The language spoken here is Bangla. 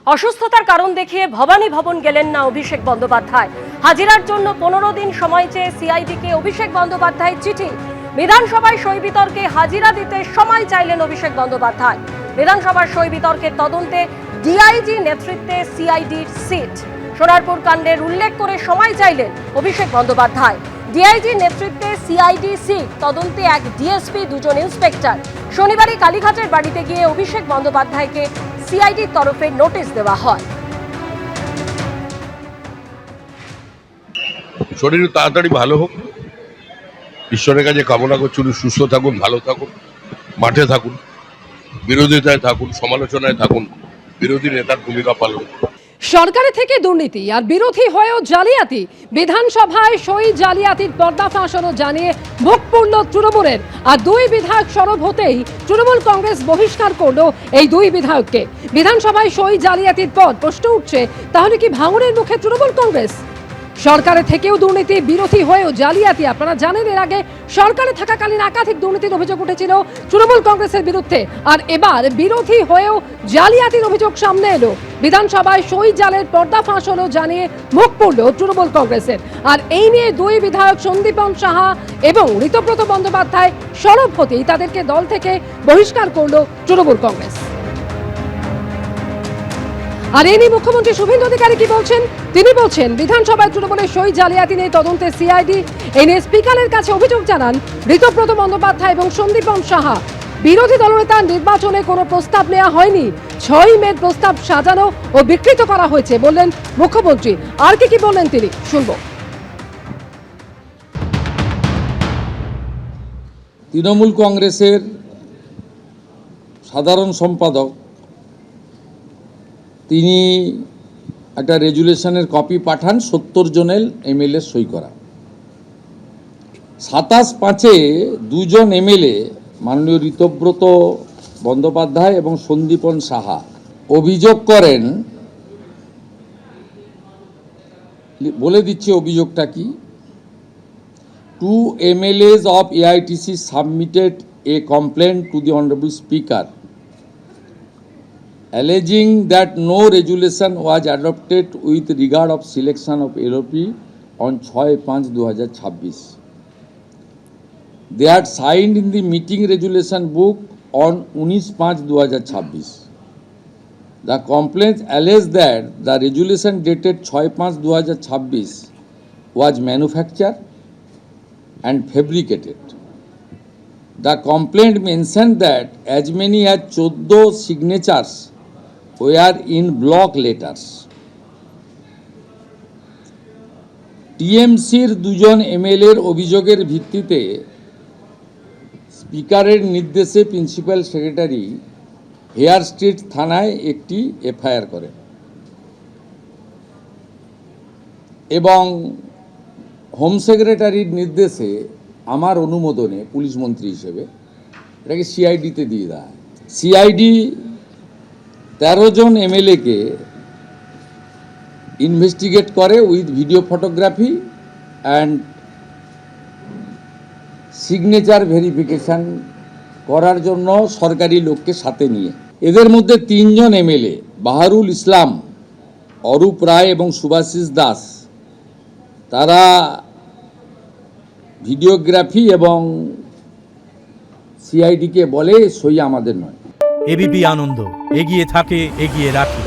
অসুস্থতার কারণ দেখিয়ে ভবানী ভবন গেলেন না অভিষেক বন্দ্যোপাধ্যায়। হাজিরার জন্য 15 দিন সময় চেয়ে সিআইডিকে অভিষেক বন্দ্যোপাধ্যায়ের চিঠি। বিধানসভায় সই বিতর্কে হাজিরা দিতে সময় চাইলেন অভিষেক বন্দ্যোপাধ্যায়। বিধানসভার সই বিতর্কের তদন্তে ডিআইজি নেতৃত্বে সিআইডির সিট। সোনারপুর কাণ্ডের উল্লেখ করে সময় চাইলেন অভিষেক বন্দ্যোপাধ্যায়। ডিআইজি নেতৃত্বে সিআইডি সিট তদন্তে এক ডিএসপি, 2 জন ইন্সপেক্টর। শনিবারই কালীঘাটের বাড়িতে গিয়ে অভিষেক বন্দ্যোপাধ্যায়কে সিআইডির তরফে নোটিশ দেওয়া হয়। শরীর তাড়াতাড়ি ভালো হোক, ঈশ্বরের কাছে কামনা করছি। উনি সুস্থ থাকুন, ভালো থাকুন, মাঠে থাকুন, বিরোধিতায় থাকুন, সমালোচনায় থাকুন, বিরোধী নেতার ভূমিকা পালন। সরকারে থেকে দুর্নীতি আর বিরোধী হয়েও জালিয়াতি। বিধানসভায় সই জালিয়াতির পর্দাফাঁস হলো জানিয়ে মুখ পুড়ল তৃণমূলের। আর 2 বিধায়ক সরব হতেই তৃণমূল কংগ্রেস বহিষ্কার করলো এই 2 বিধায়ককে। বিধানসভায় সই জালিয়াতির পর প্রশ্ন উঠছে, তাহলে কি ভাঙনের মুখে তৃণমূল কংগ্রেস? সরকারে থেকেও দুর্নীতি, বিরোধী হয়েও জালিয়াতি। আপনারা জানেন এর আগে সরকারে থাকাকালীন একাধিক দুর্নীতির অভিযোগ উঠেছিল তৃণমূল কংগ্রেসের বিরুদ্ধে, আর এবার বিরোধী হয়েও জালিয়াতির অভিযোগ সামনে এলো। বিধানসভায় সই জালের পর্দাফাঁস হলো জানিয়ে মুখ পুড়ল তৃণমূল কংগ্রেসের। আর এই নিয়ে 2 বিধায়ক সন্দীপন সাহা এবং ঋতব্রত বন্দ্যোপাধ্যায় সরব হতেই তাদেরকে দল থেকে বহিষ্কার করল তৃণমূল কংগ্রেস। আর এই নিয়ে মুখ্যমন্ত্রী শুভেন্দু অধিকারী কি বলছেন? তিনি বলছেন, বিধানসভায় তৃণমূলের সই জালিয়াতি নিয়ে তদন্তে সিআইডি। এই নিয়ে স্পিকারের কাছে অভিযোগ জানান ঋতব্রত বন্দ্যোপাধ্যায় এবং সন্দীপন সাহা। বিরোধী দলনেতা নির্বাচনে কোনো প্রস্তাব নেওয়া হয়নি, 6 মে প্রস্তাব সাজানো ও বিকৃত করা হয়েছে বললেন মুখ্যমন্ত্রী। আর কি বললেন তিনি, শুনবো। তৃণমূল কংগ্রেসের সাধারণ সম্পাদক তিনি একটা রেজুলেশনের কপি পাঠান 70 জনের এমএলএ সই করা। 27/5-এ 2 জন এমএলএ মাননীয় ঋতব্রত বন্দ্যোপাধ্যায় এবং সন্দীপন সাহা অভিযোগ করেন, বলে দিচ্ছি অভিযোগটা কি। 2 MLAs of AITC submitted a complaint to the Honorable Speaker alleging that no resolution was adopted with regard of selection of LOP on 6/5/2026. They had signed in the meeting resolution book on 19/5/2026. The complaint alleged that the resolution dated 6/5/2026 was manufactured and fabricated. The complaint mentioned that as many as 14 signatures were in block letters. টিএমসির 2 জন এমএলএর অভিযোগের ভিত্তিতে স্পিকারের নির্দেশে প্রিন্সিপাল সেক্রেটারি হেয়ার স্ট্রিট থানায় একটি এফআইআর করেন এবং হোম সেক্রেটারির নির্দেশে আমার অনুমোদনে পুলিশ মন্ত্রী হিসেবে এটাকে সিআইডিতে দিয়ে দেয়। সিআইডি 13 জন এমএলএকে ইনভেস্টিগেট করে with video photography and signature verification করার জন্য সরকারি লোককে সাথে নিয়ে। এদের মধ্যে 3 জন এমএলএ বাহারুল ইসলাম, অরূপ রায় এবং সুভাষিস দাস, তারা ভিডিওগ্রাফি এবং সিআইডিকে বলে সই আমাদের নয়। এবিপি আনন্দ, এগিয়ে থাকে, এগিয়ে রাখে।